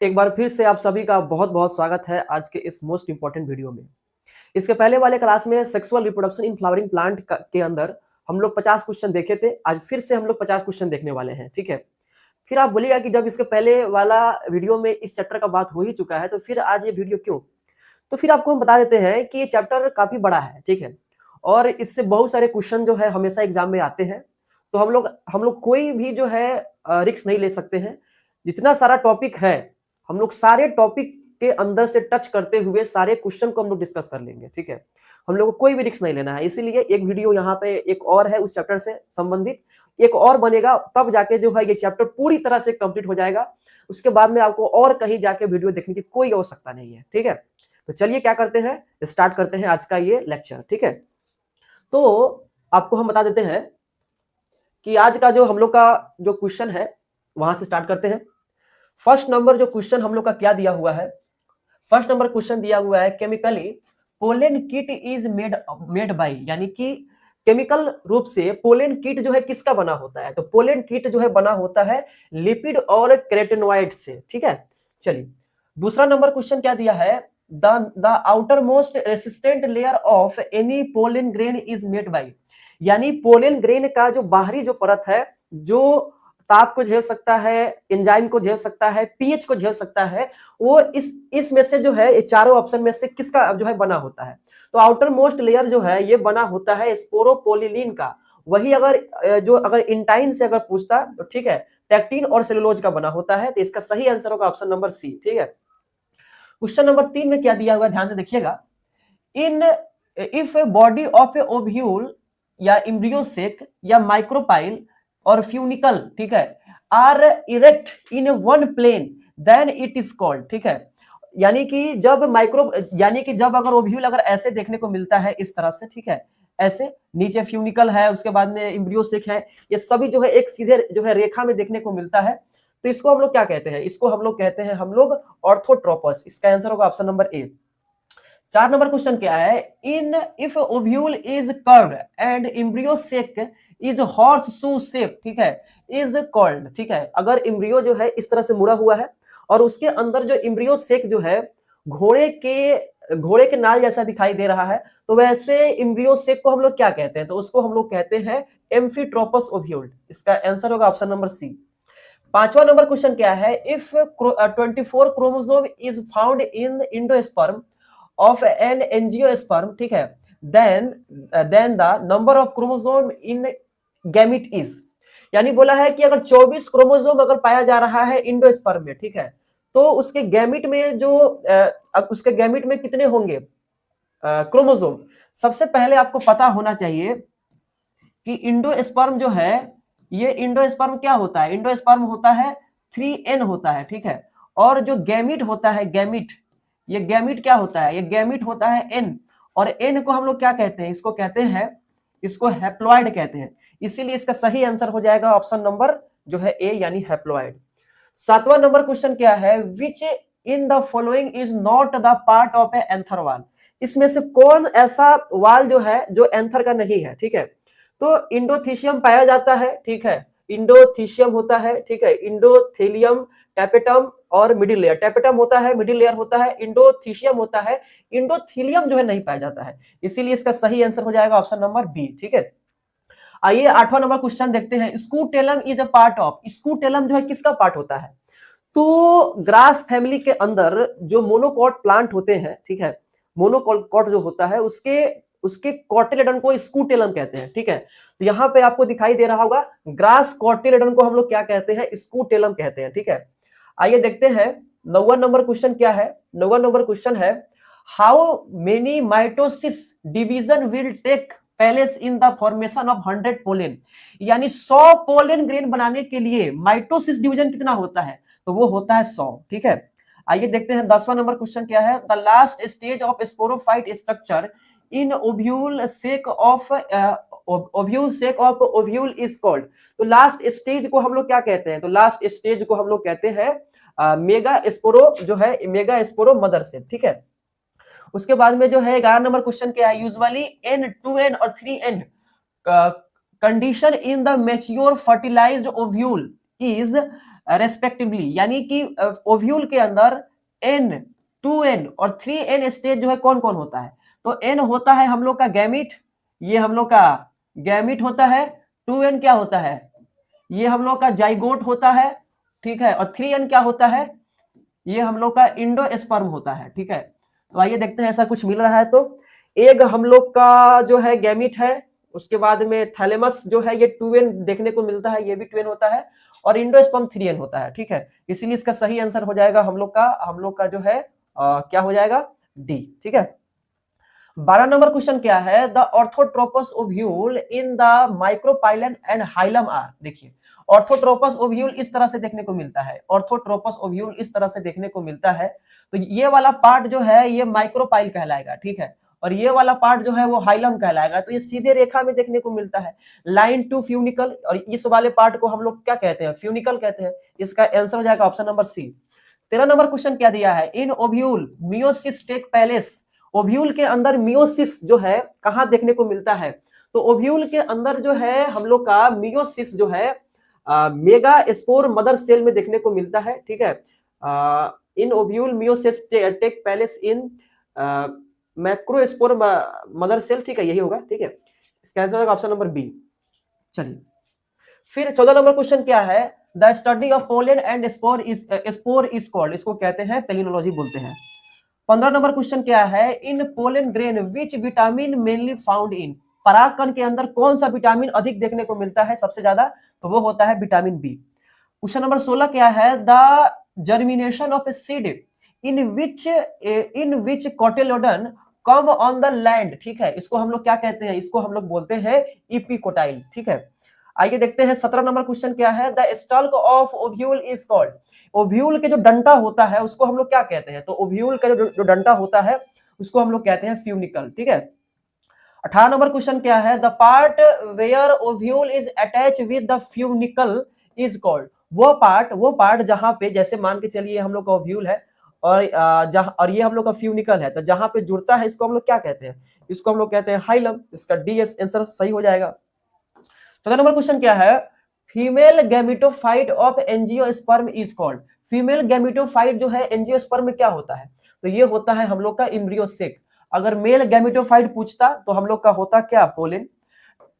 एक बार फिर से आप सभी का बहुत बहुत स्वागत है आज के इस मोस्ट इंपॉर्टेंट वीडियो में। इसके पहले वाले क्लास में sexual reproduction in flowering plant के अंदर हम लोग 50 क्वेश्चन देखे थे। आज फिर से हम लोग 50 क्वेश्चन देखने वाले हैं, ठीक है। फिर आप बोलिएगा कि जब इसके पहले वाला वीडियो में इस चैप्टर का बात हो ही चुका है तो फिर आज ये वीडियो क्यों। तो फिर आपको हम बता देते हैं कि ये चैप्टर काफी बड़ा है, ठीक है, और इससे बहुत सारे क्वेश्चन जो है हमेशा एग्जाम में आते हैं। तो हम लोग कोई भी जो है रिस्क नहीं ले सकते हैं। जितना सारा टॉपिक है हम लोग सारे टॉपिक के अंदर से टच करते हुए सारे क्वेश्चन को हम लोग डिस्कस कर लेंगे, ठीक है। हम लोग को कोई भी रिस्क नहीं लेना है, इसीलिए एक वीडियो यहाँ पे एक और है उस चैप्टर से संबंधित, एक और बनेगा, तब जाके जो है ये चैप्टर पूरी तरह से कंप्लीट हो जाएगा। उसके बाद में आपको और कहीं जाके वीडियो देखने की कोई आवश्यकता नहीं है, ठीक है। तो चलिए क्या करते हैं, स्टार्ट करते हैं आज का ये लेक्चर, ठीक है। तो आपको हम बता देते हैं कि आज का जो हम लोग का जो क्वेश्चन है वहां से स्टार्ट करते हैं। फर्स्ट नंबर जो क्वेश्चन हम लोग का क्या दिया हुआ है, फर्स्ट नंबर क्वेश्चन दिया हुआ है chemically pollen kit is made by, यानी कि केमिकल रूप से पोलन किट जो है किसका बना होता है। तो पोलन किट जो है बना होता है लिपिड और केराटिनॉइड से, ठीक है। चलिए दूसरा नंबर क्वेश्चन क्या दिया है, the outer most resistant layer of any pollen grain is made by, यानी पोलन ग्रेन का जो बाहरी जो परत है जो ताप को झेल सकता है, एंजाइम को झेल सकता है, पीएच को झेल सकता है, वो इसमें से जो है चारों ऑप्शन में से किसका जो है बना होता है। तो आउटर मोस्ट लेयर जो है ये बना होता है स्पोरोपोलिलीन का। वही अगर इंटाइन से अगर पूछता तो ठीक है, टेक्टिन और सेलुलोज का बना होता है। तो इसका सही आंसर होगा ऑप्शन नंबर सी, ठीक है। क्वेश्चन नंबर 3 में क्या दिया हुआ है, ध्यान से देखिएगा। If body of a ovule या एम्ब्रियो सेक या माइक्रोपाइल और फ्यूनिकल, ठीक है, are erect in one plane then it is called, ठीक है। यानी कि जब अगर ओव्यूल अगर ऐसे देखने को मिलता है इस तरह से, ठीक है, ऐसे नीचे फ्यूनिकल है, उसके बाद में एम्ब्रियो सेक है, ये सभी जो है एक सीधे जो है रेखा में देखने को मिलता है। तो इसको हम लोग क्या कहते हैं, इसको हम लोग कहते हैं हम लोग ऑर्थोट्रोपस। इसका आंसर होगा option number A. 4 number question क्या है, if ovule is curved and embryo sac is horse shoe shape, ठीक है, इज कॉल्ड, ठीक है। अगर एम्ब्रियो जो है इस तरह से मुड़ा हुआ है और उसके अंदर जो एम्ब्रियो सेक जो है घोड़े के नाल जैसा दिखाई दे रहा है, तो वैसे एम्ब्रियो सेक को हम लोग क्या कहते हैं, तो उसको हम लोग कहते हैं एम्फीट्रोपस ओव्यूल। इसका आंसर होगा ऑप्शन नंबर सी। 5वां नंबर क्वेश्चन क्या है, if 24 chromosome is found in endosperm of an angiosperm, ठीक है, then the number of chromosome in gamete is, यानी बोला है कि अगर 24 क्रोमोसोम अगर पाया जा रहा है इंडोस्पर्म में, ठीक है, तो उसके गैमिट में कितने होंगे क्रोमोसोम। सबसे पहले आपको पता होना चाहिए कि इंडोस्पर्म जो है, ये इंडोस्पर्म क्या होता है, इंडोस्पर्म होता है 3n होता है, ठीक है। और जो गैमिट होता है, ये गैमिट क्या होता है, ये गैमिट होता है n, और n को हम लोग क्या कहते हैं, इसको हैप्लॉइड कहते हैं। इसीलिए इसका सही आंसर हो जाएगा ऑप्शन नंबर जो है ए, यानी हैप्लॉइड। 7वां नंबर क्वेश्चन क्या है, which in the following is not the part of a anther wall, इसमें से कौन ऐसा वाल जो है जो एंथर का नहीं है, ठीक है। तो इंडोथीशियम पाया जाता है, ठीक है, इंडोथीशियम होता है, ठीक है, इंडोथेलियम, टेपेटम और मिडिल लेयर। टेपेटम होता है, मिडिल लेयर होता है, इंडोथीशियम होता है, इंडोथीलियम जो है नहीं पाया जाता है। इसीलिए इसका सही आंसर हो जाएगा ऑप्शन नंबर बी, ठीक है। आइए 8वां नंबर क्वेश्चन देखते हैं, scutellum is a part of, scutellum जो है किसका पार्ट होता है। तो ग्रास फैमिली के अंदर जो मोनोकॉट प्लांट होते हैं, ठीक है, मोनोकॉट जो होता है उसके कॉटिलेडन को स्कूटेलम कहते हैं, ठीक है। तो यहाँ पे आपको दिखाई दे रहा होगा ग्रास कॉटिलेडन को हम लोग क्या कहते हैं, स्कूटेलम कहते हैं, ठीक है। आइए देखते हैं 9वां नंबर क्वेश्चन क्या है। 9वां नंबर क्वेश्चन है, how many mitosis division will take place in the formation of 100 pollen, यानी 100 पोलन ग्रेन बनाने के लिए माइटोसिस डिवीजन कितना होता है, तो वो होता है 100, ठीक है। आइए देखते हैं 10वां नंबर क्वेश्चन क्या है, the last stage of sporophyte structure in ovule sake of ovule is called. तो लास्ट स्टेज को हम लोग क्या कहते हैं, तो लास्ट स्टेज को हम लोग कहते हैं मेगा स्पोरो, जो है मेगा स्पोरो मदर सेल, ठीक है। उसके बाद में जो है 11 नंबर क्वेश्चन क्या है, यूजुअली n 2n और 3n condition in the mature fertilised ovule is respectively, यानी कि ओव्यूल के अंदर n 2n और 3n स्टेज जो है कौन कौन होता है? तो n होता है हम लोग का गैमिट, ये हम लोग का गैमिट होता है। 2n क्या होता है? ये हम लोग का जाइगोट होता है, ठीक है। और 3n क्या होता है? ये हम लोग का इंडोस्पर्म होता है, ठीक है। तो आइए देखते हैं ऐसा कुछ मिल रहा है। तो एग हम लोग का जो है गैमिट है, उसके बाद में थैलेमस जो है ये 2n देखने को मिलता है, ये भी 2n होता है, और इंडोस्पर्म 3n होता है, ठीक है। इसीलिए इसका सही आंसर हो जाएगा हम लोग का जो है क्या हो जाएगा? डी, ठीक है। 12 नंबर क्वेश्चन क्या है? The orthotropous ovule in the micropyle and hilum are. देखिए, ऑर्थोट्रोपस ओव्यूल इस तरह से देखने को मिलता है, ऑर्थोट्रोपस ओव्यूल इस तरह से देखने को मिलता है। तो ये वाला पार्ट जो है ये माइक्रोपाइल कहलाएगा, ठीक है, और ये वाला पार्ट जो है वो हाइलम कहलाएगा। तो ये सीधे रेखा में देखने को मिलता है, लाइन टू फ्यूनिकल, और इस वाले पार्ट को हम लोग क्या कहते हैं? फ्यूनिकल कहते हैं। इसका आंसर हो जाएगा option number C. 13 number question क्या दिया है? In ovule meiosis take place. Ovule के अंदर मियोसिस जो है कहां देखने को मिलता है? तो ओव्यूल के अंदर जो है हम लोग का मियोसिस जो है मेगा स्पोर मदर सेल में देखने को मिलता है, ठीक है। In ovule meiosis take place in macrospore mother cell, ठीक है, यही होगा, ठीक है। इसका आंसर होगा ऑप्शन नंबर बी। चलिए, फिर 14 नंबर क्वेश्चन क्या है? The study of pollen and spore is called, इसको कहते हैं पेलिनोलॉजी बोलते हैं। 15 नंबर क्वेश्चन क्या है? In pollen grain which vitamin mainly found in. परागकण के अंदर कौन सा विटामिन अधिक देखने को मिलता है सबसे ज्यादा? तो वो होता है विटामिन बी। क्वेश्चन नंबर 16 क्या है? The germination of a seed in which cotyledon come on the land, ठीक है, इसको हम लोग क्या कहते हैं? इसको हम लोग बोलते हैं इपिकोटाइल, ठीक है। आइए देखते हैं 17 नंबर क्वेश्चन क्या है? The stalk of ovule is called. Ovule के जो डंटा होता है उसको हम लोग क्या कहते हैं? तो ओव्यूल का जो डंटा होता है उसको हम लोग कहते हैं फ्यूनिकल, ठीक है। 18 नंबर क्वेश्चन क्या है? The part where ovule is attach with the funicle is called. वो पार्ट जहां पे, जैसे मान के चलिए हम लोग का ओव्यूल है और और ये हम लोग का फ्यूनिकल है, तो जहां पे जुड़ता है इसको हम लोग क्या कहते हैं? इसको हम लोग कहते हैं हाइलम। इसका डी आंसर सही हो जाएगा। 14 नंबर क्वेश्चन क्या है? Female gametophyte of angiosperm is called. Female gametophyte जो है एंजियोस्पर्म में क्या होता है? तो ये होता है हम लोग का एम्ब्रियोसेक। अगर मेल गैमेटोफाइट पूछता तो हम लोग का होता क्या? पोलिन।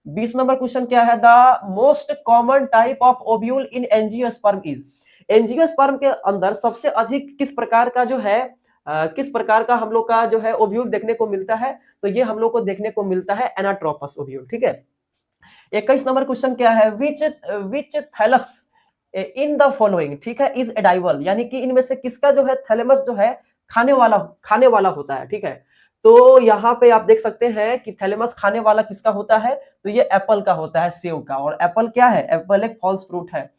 20 नंबर क्वेश्चन क्या है? The most common type of ovule in angiosperm is. Angiosperm के अंदर सबसे अधिक किस प्रकार का जो है किस प्रकार का हम लोग का जो है ओव्यूल देखने को मिलता है? तो ये हम लोग को देखने को मिलता है एनाट्रोपस ओव्यूल, ठीक है। 21 नंबर क्वेश्चन क्या है? विच थैलस इन द फॉलोइंग, ठीक है, इज एडाइबल, यानी कि इनमें से किसका जो है थैलेमस जो है खाने वाला होता है, ठीक है। तो यहाँ पे आप देख सकते हैं कि थैलेमस खाने वाला किसका होता है? तो ये एप्पल का होता है, सेव का। और एप्पल क्या है? एप्पल एक फॉल्स फ्रूट है।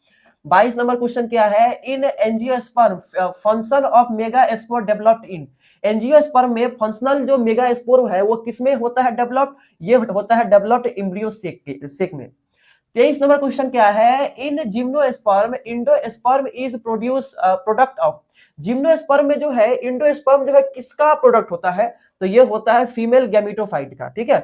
22 नंबर क्वेश्चन क्या है? In angiosperm function of megaspore developed in. Angiosperm में फंक्शनल जो मेगास्पोर है वो किसमें होता है डेवलप्ड? ये होता है डेवलप्ड एम्ब्रियो सेक में। 23 नंबर क्वेश्चन क्या है? इन gymnosperm endosperm is product of. Gymnosperm में जो है इंडोस्पर्म जो है किसका प्रोडक्ट होता है? तो ये होता है फीमेल गैमेटोफाइट का, ठीक है।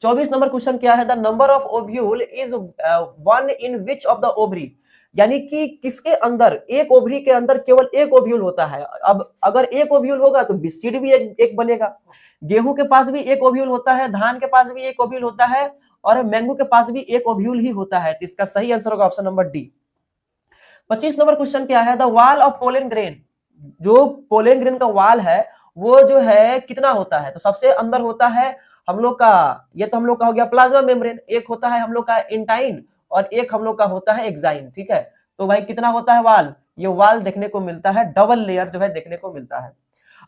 24 नंबर क्वेश्चन क्या है? The number of ovule is one in which of the ovary, यानी कि किसके अंदर, एक ओवरी के अंदर केवल एक ओव्यूल होता है। अब अगर एक ओव्यूल होगा तो सीड भी एक बनेगा। गेहूं के पास भी एक ओव्यूल होता है, धान के पास भी एक ओव्यूल होता है, और मैंगो के पास भी एक ओव्यूल ही होता है। तो इसका सही आंसर होगा option number D. 25 number question क्या है? The wall of pollen grain, जो पोलन ग्रेन का वाल है वो जो है कितना होता है? तो सबसे अंदर होता है हम लोग का, ये तो हम लोग का हो गया प्लाज्मा मेम्ब्रेन, एक होता है हम लोग का इंटाइन, और एक हम लोग का होता है एक्साइन, ठीक है। तो भाई कितना होता है वाल? ये वाल देखने को मिलता है, डबल लेयर जो है देखने को मिलता है।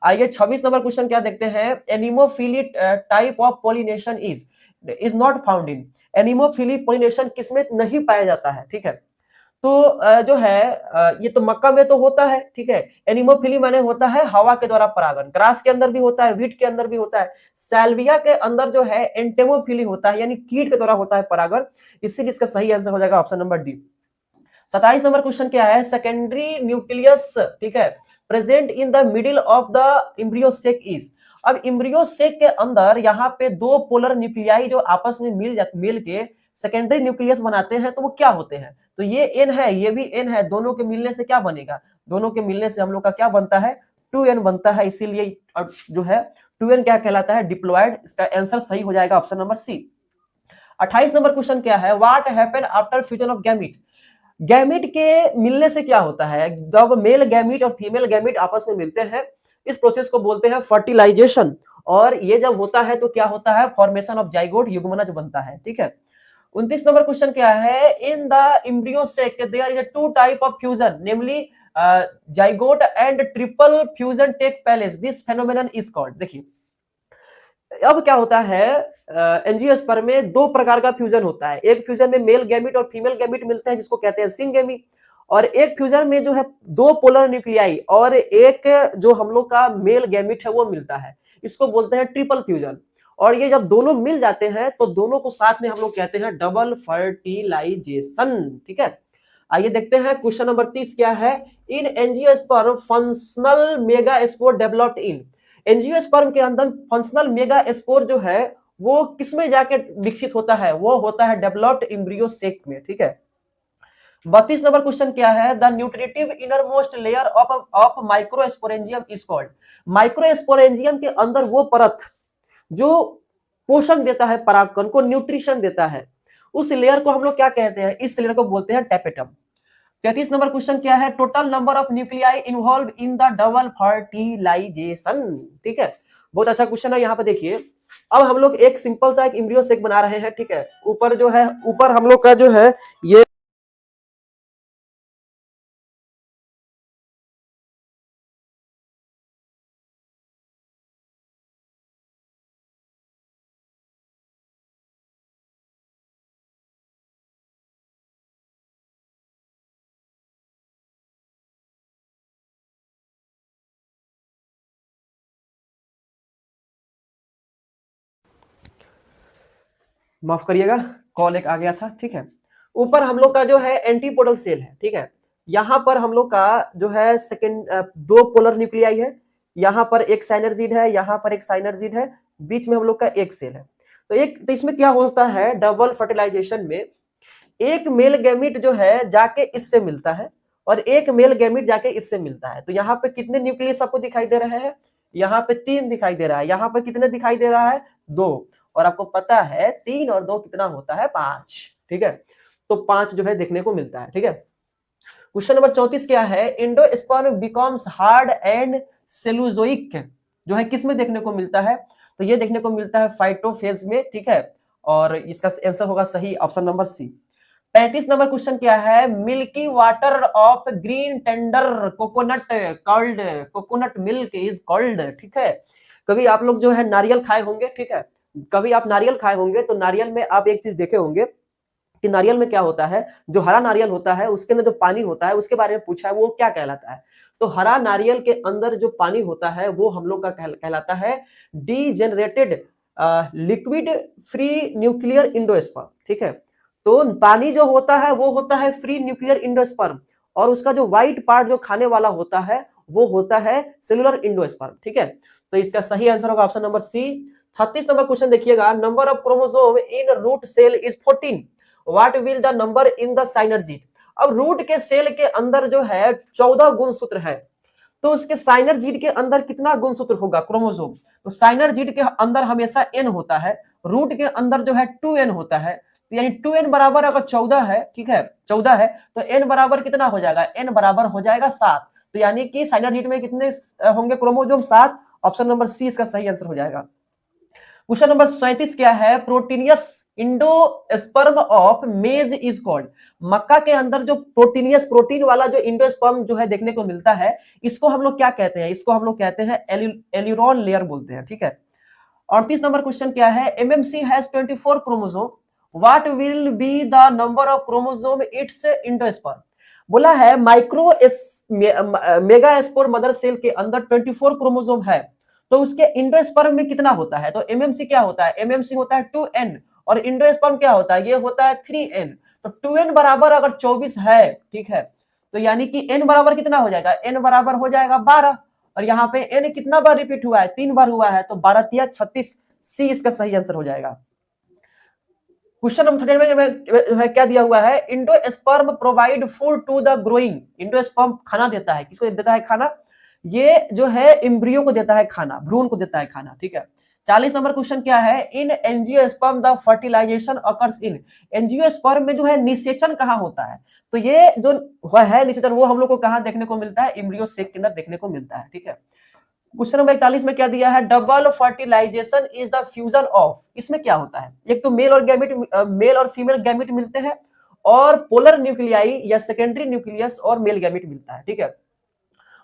आइए 26 नंबर क्वेश्चन क्या देखते हैं? Anemophily type of pollination is not found in. Anemophily pollination किसमें नहीं पाया जाता है, ठीक है। तो जो है ये तो मक्का में तो होता है, ठीक है। एनिमोफिली माने होता है हवा के द्वारा परागण। ग्रास के अंदर भी होता है, व्हीट के अंदर भी होता है। सैल्विया के अंदर जो है एंटेमोफिली होता है, यानी कीट के द्वारा होता है परागण। इसीलिए इसका सही आंसर हो जाएगा option number D. 27 number question क्या है? सेकेंडरी न्यूक्लियस, ठीक है, present in the middle of the embryo sac is. अब एम्ब्रियोसेक के अंदर यहाँ पे दो पोलर न्यूक्लियाई जो आपस में मिल के सेकेंडरी न्यूक्लियस बनाते हैं तो वो क्या होते हैं? तो ये एन है, ये भी एन है, दोनों के मिलने से क्या बनेगा? दोनों के मिलने से हम लोग का क्या बनता है? 2n बनता है। इसीलिए जो है 2n क्या कहलाता है? डिप्लॉयड। इसका आंसर सही हो जाएगा option number C. 28 number question क्या है? What happen after fusion of gamete? Gamete के मिलने से क्या होता है? जब मेल गैमीट और फीमेल गैमीट आपस में मिलते हैं, इस प्रोसेस को बोलते हैं फर्टिलाइजेशन। और ये जब होता है तो क्या होता है? फॉर्मेशन ऑफ जाइगोट, युग्मनज बनता है। ठीक है। 29 नंबर क्वेश्चन क्या है? In the embryo sac there is a two type of fusion, namely zygote and triple fusion take place, this phenomenon is called. देखिए अब क्या होता है, एंजियोस्पर्म में दो प्रकार का फ्यूजन होता है। एक फ्यूजन में मेल गैमीट और फीमेल गैमीट मिलते हैं जिसको कहते हैं सिंगेमी, और एक फ्यूजन में जो है दो पोलर न्यूक्लियाई और एक जो हम लोग का मेल गैमीट है वो मिलता है, इसको बोलते हैं ट्रिपल फ्यूजन। और ये जब दोनों मिल जाते हैं तो दोनों को साथ में हम लोग कहते हैं डबल फर्टिलाइजेशन। ठीक है। आइए देखते हैं क्वेश्चन नंबर 30 क्या है? In angiosperm functional mega spore developed in, angiosperm के अंदर फंक्शनल मेगा स्पोर जो है वो किसमें जाके विकसित होता है? वो होता है डेवलप्ड एम्ब्रियो सेक में। ठीक है। 32 नंबर क्वेश्चन क्या है? The nutritive innermost layer of microsporangium is called. Microsporangium के अंदर वो परत जो पोषण देता है, परागकण को न्यूट्रिशन देता है, उस लेयर को हम लोग क्या कहते हैं? इस लेयर को बोलते हैं टेपेटम। 33 नंबर क्वेश्चन क्या है? Total number of nuclei involve in the double fertilization. ठीक है। बहुत अच्छा क्वेश्चन है। यहाँ पे देखिए अब हम लोग एक सिंपल सा एक एम्ब्रियो सेक बना रहे हैं। ठीक है। ऊपर जो है, ऊपर हम लोग का जो है ये माफ करिएगा, कॉल एक आ गया था। ठीक है। ऊपर हम लोग का जो है एंटीपोडल सेल है। ठीक है। यहाँ पर हम लोग का जो है सेकेंड दो पोलर न्यूक्लियाई है, यहाँ पर एक साइनर्जिड है, यहाँ पर एक साइनर्जिड है, बीच में हम लोग का एक सेल है। तो इसमें क्या होता है? डबल फर्टिलाइजेशन में एक मेल गैमीट जो है जाके इससे मिलता है और एक मेल गैमीट जाके इससे मिलता है। तो यहाँ पे कितने न्यूक्लियस आपको दिखाई दे रहे हैं? यहाँ पे 3 दिखाई दे रहा है। यहाँ पे कितने दिखाई दे रहा है? 2। और आपको पता है 3 और 2 कितना होता है? 5। ठीक है। तो 5 जो है देखने को मिलता है। ठीक है। क्वेश्चन नंबर 34 क्या है? एंडोस्पर्म बिकम्स हार्ड एंड सेलुलोइक जो है किस में देखने को मिलता है? तो ये देखने को मिलता है फाइटोफेज में। ठीक है। और इसका आंसर होगा सही option number C. 35 number question क्या है? Milky water of green tender coconut called, coconut milk is called. ठीक है। कभी आप लोग जो है नारियल खाए होंगे। ठीक है। कभी आप नारियल खाए होंगे तो नारियल में आप एक चीज देखे होंगे कि नारियल में क्या होता है? जो हरा नारियल होता है उसके अंदर जो पानी होता है उसके बारे में पूछा है, वो क्या कहलाता है? तो हरा नारियल के अंदर जो पानी होता है वो हम लोग का कहलाता है degenerated liquid free nuclear endosperm. ठीक है। तो पानी जो होता है वो होता है फ्री न्यूक्लियर इंडोस्पर्म, और उसका जो व्हाइट पार्ट जो खाने वाला होता है वो होता है सेलुलर इंडोस्पर्म। ठीक है। तो इसका सही आंसर होगा option number C. 36 number question देखिएगा। Number of chromosome in root cell is 14, what will the number in the synergid. अब रूट के सेल के अंदर जो है 14 गुणसूत्र है, तो उसके साइनर्जिड के अंदर कितना गुणसूत्र होगा? क्रोमोसोम। तो साइनर्जिड के अंदर हमेशा n होता है, रूट के अंदर जो है 2n होता है। तो यानी 2n बराबर अगर 14 है, ठीक है, 14 है, तो n बराबर कितना हो जाएगा? n बराबर हो जाएगा 7। तो यानी कि साइनर्जिड में कितने होंगे क्रोमोसोम? 7। ऑप्शन नंबर सी इसका सही आंसर हो जाएगा। क्वेश्चन नंबर 37 क्या है? Proteinaceous endosperm of maize is called. मक्का के अंदर जो प्रोटीनियस प्रोटीन वाला जो इंडोस्पर्म जो है देखने को मिलता है, इसको हम लोग क्या कहते हैं? इसको हम लोग कहते हैं एल्यूरोन लेयर बोलते हैं। ठीक है। 38 नंबर क्वेश्चन क्या है? MMC has 24 chromosome, what will be the number of chromosome its endosperm. बोला है micro mega spore mother cell के अंदर 24 क्रोमोसोम है, तो उसके इंडोस्पर्म में कितना होता है? तो एमएमसी क्या होता है? एमएमसी होता है 2n, और इंडोस्पर्म क्या होता है? ये होता है 3n। तो 2n बराबर अगर 24 है, ठीक है, तो यानी कि n बराबर कितना हो जाएगा? n बराबर हो जाएगा 12, और यहाँ पे n कितना बार रिपीट हुआ है? 3 बार हुआ है, तो 12 तिया 36, सी इसका सही आंसर हो जाएगा। क्वेश्चन नंबर 38 में है क्या दिया हुआ है, endosperm provide food to the growing. Endosperm खाना देता है, किसको देता है खाना, ये जो है एम्ब्रियो को देता है खाना, भ्रूण को देता है खाना, ठीक है। 40 नंबर क्वेश्चन क्या है, in angiosperm the fertilization occurs in. Angiosperm में जो है निषेचन कहाँ होता है, तो ये जो है निषेचन वो हम लोग को कहाँ देखने को मिलता है, एम्ब्रियो सेक के अंदर देखने को मिलता है, ठीक है। क्वेश्चन नंबर 41 में क्या दिया है, double fertilization is the fusion of. इसमें क्या होता है, एक तो मेल और गैमेट, मेल और फीमेल गैमेट मिलते हैं, और पोलर न्यूक्लियाई या सेकेंडरी न्यूक्लियस और मेल गैमेट मिलता है, ठीक है।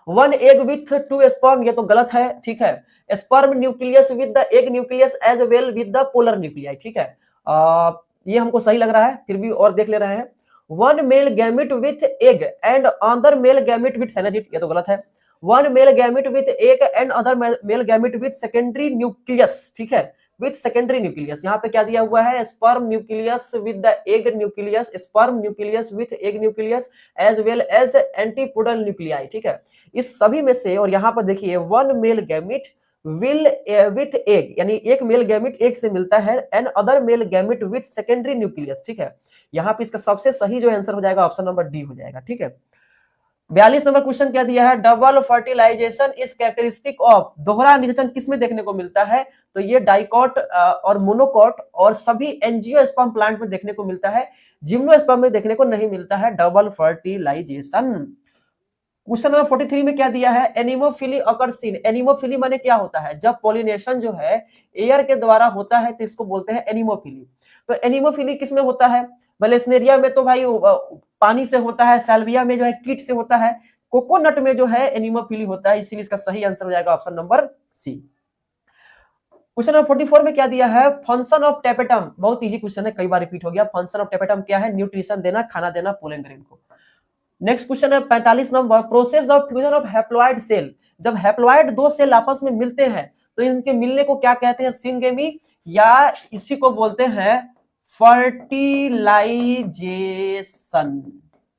One egg with two sperm, ये तो गलत है, ठीक है। Sperm nucleus with the egg nucleus as well with the polar nuclei, ठीक है। ये हमको सही लग रहा है, फिर भी और देख ले रहे हैं। One male gamete with egg and other male gamete with synergid, ये तो गलत है। One male gamete with egg and other male gamete with secondary nucleus, ठीक है, विथ सेकेंडरी न्यूक्लियस। यहाँ पे क्या दिया हुआ है, sperm nucleus with the egg nucleus, sperm nucleus with egg nucleus as well as antipodal nuclei, ठीक है। इस सभी में से, और यहाँ पर देखिए one male gamete will with egg, यानी एक मेल गैमेट एग से मिलता है, and other male gamete with secondary nucleus, ठीक है। यहाँ पे इसका सबसे सही जो आंसर हो जाएगा ऑप्शन नंबर डी हो जाएगा, ठीक है। 42 नंबर क्वेश्चन क्या दिया है, double fertilization is characteristic of. दोहरा निषेचन किसमें देखने को मिलता है, तो ये डाइकॉट और मोनोकॉट और सभी एंजियोस्पर्म प्लांट में देखने को मिलता है, जिम्नोस्पर्म में देखने को नहीं मिलता है डबल फर्टिलाइजेशन। क्वेश्चन नंबर 43 में क्या दिया है, एनिमोफिली अकर्स इन। एनिमोफिली माने क्या होता है, जब पॉलिनेशन जो है एयर के द्वारा होता है तो इसको बोलते हैं एनिमोफिली। तो एनिमोफिली किसमें होता है, वेलेस्नेरिया में तो भाई पानी से होता है, साल्विया में जो है कीट से होता है, कोकोनट में जो है एनिमोफिली होता है, इसीलिए इसका सही आंसर हो जाएगा option number C. Question number 44 में क्या दिया है, फंक्शन ऑफ टेपेटम। बहुत इजी क्वेश्चन है, कई बार रिपीट हो गया। फंक्शन ऑफ टेपेटम क्या है, न्यूट्रिशन देना, खाना देना पोलन ग्रेन को। नेक्स्ट क्वेश्चन है 45 number, process of fusion of haploid cell. जब हैप्लॉइड दो सेल आपस में मिलते हैं तो इनके मिलने को क्या कहते हैं, सिंगेमी, या इसी को बोलते हैं फर्टिलाइजेशन,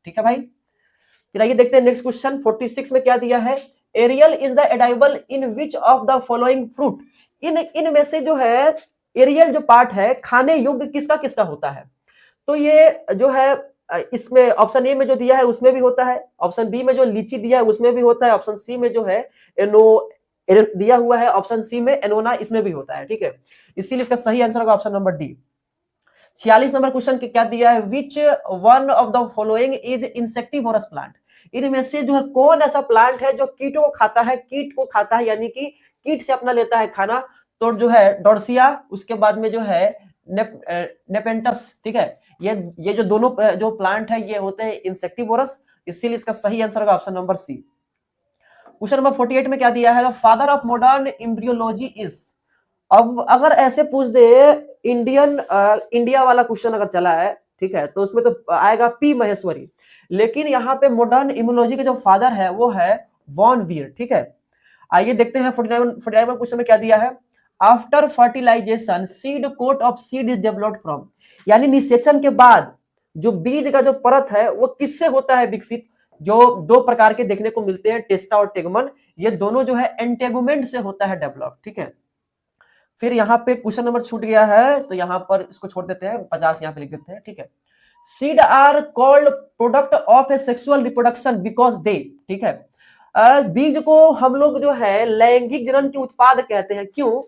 ठीक है भाई। फिर आइए देखते हैं नेक्स्ट क्वेश्चन 46 में क्या दिया है, aril is the edible in which of the following fruit. इनमें से जो है एरियल जो पार्ट है खाने योग्य किसका किसका होता है, तो ये जो है इसमें ऑप्शन ए में जो दिया है उसमें भी होता है, ऑप्शन बी में जो लीची दिया है उसमें भी होता है, ऑप्शन सी में जो है एनो दिया हुआ है, ऑप्शन सी में एनोना इसमें भी होता है, ठीक है। इसीलिए इसका सही आंसर होगा option number D. 46 number question क्या दिया है, which one of the following is insectivorous plant. इनमें से जो है कौन ऐसा प्लांट है जो कीटों को खाता है, कीट को खाता है, यानी कि कीट से अपना लेता है खाना, तो जो है डोर्सिया, उसके बाद में जो है नेपेंटस, ठीक है। ये जो दोनों जो प्लांट है ये होते हैं इंसेक्टिवोरस, इसीलिए इसका सही आंसर होगा option number C. Question number 48 में क्या दिया है, father of modern embryology is. अब अगर ऐसे पूछ दे इंडिया वाला क्वेश्चन अगर चला है, ठीक है, तो उसमें तो आएगा पी महेश्वरी, लेकिन यहाँ पे मॉडर्न इम्यूनोलॉजी के जो फादर है वो है वॉन वीर, ठीक है। आइए देखते हैं 49 क्वेश्चन में क्या दिया है, after fertilization seed coat of seed is developed from. यानी निषेचन के बाद जो बीज का जो परत है वो किससे होता है विकसित, जो दो प्रकार के देखने को मिलते हैं, टेस्टा और टेगमन, ये दोनों जो है एंटेगुमेंट से होता है डेवलप, ठीक है। फिर यहाँ पे क्वेश्चन नंबर छूट गया है तो यहाँ पर इसको छोड़ देते हैं, 50 यहाँ पे लिख देते हैं, ठीक है। Seed are called product of a sexual reproduction because they, ठीक है। बीज को हम लोग जो है लैंगिक जनन के उत्पाद कहते हैं, क्यों,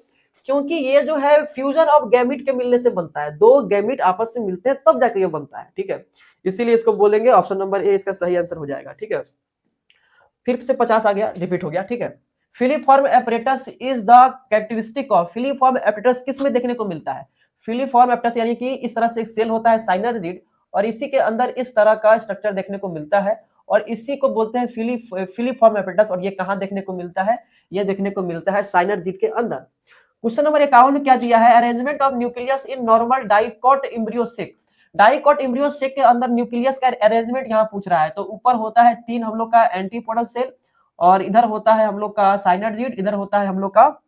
क्योंकि ये जो है फ्यूजन ऑफ गैमिट के मिलने से बनता है, दो गैमिट आपस में मिलते हैं तब जाके ये बनता है, ठीक है। इसीलिए इसको बोलेंगे ऑप्शन नंबर ए इसका सही आंसर हो जाएगा, ठीक है। फिर से 50 आ गया, रिपीट हो गया, ठीक है। Filiform apparatus is the characteristic of. Filiform apparatus किस में देखने को मिलता है, फिलीफॉर्म एपरेटस यानी कि इस तरह से एक सेल होता है साइनर्जिड, और इसी के अंदर इस तरह का स्ट्रक्चर देखने को मिलता है, और इसी को बोलते हैं फिलीफॉर्म एपरेटस। और ये कहां देखने को मिलता है, ये देखने को मिलता है साइनर्जिड के अंदर। क्वेश्चन नंबर 51 में क्या दिया है, arrangement of nucleus in normal dicot embryo sac. Dicot embryo sac के अंदर न्यूक्लियस का अरेंजमेंट यहाँ पूछ रहा है, तो ऊपर होता है 3 हम लोग का एंटीपोडल सेल, और इधर होता है हम लोग का साइनर्जिड, इधर होता है हम लोग का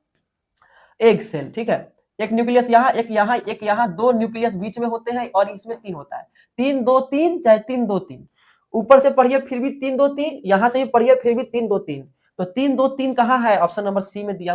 एग सेल, ठीक है। एक न्यूक्लियस यहाँ, एक यहाँ, एक यहाँ, 2 न्यूक्लियस बीच में होते हैं, और इसमें 3 होता है, 3 2 3, चाहे 3 2 3, ऊपर से पढ़िए फिर भी 3 2 3, यहां से भी पढ़िए फिर भी 3 2 3, तो 3 2 3 कहाँ है, ऑप्शन नंबर सी में दिया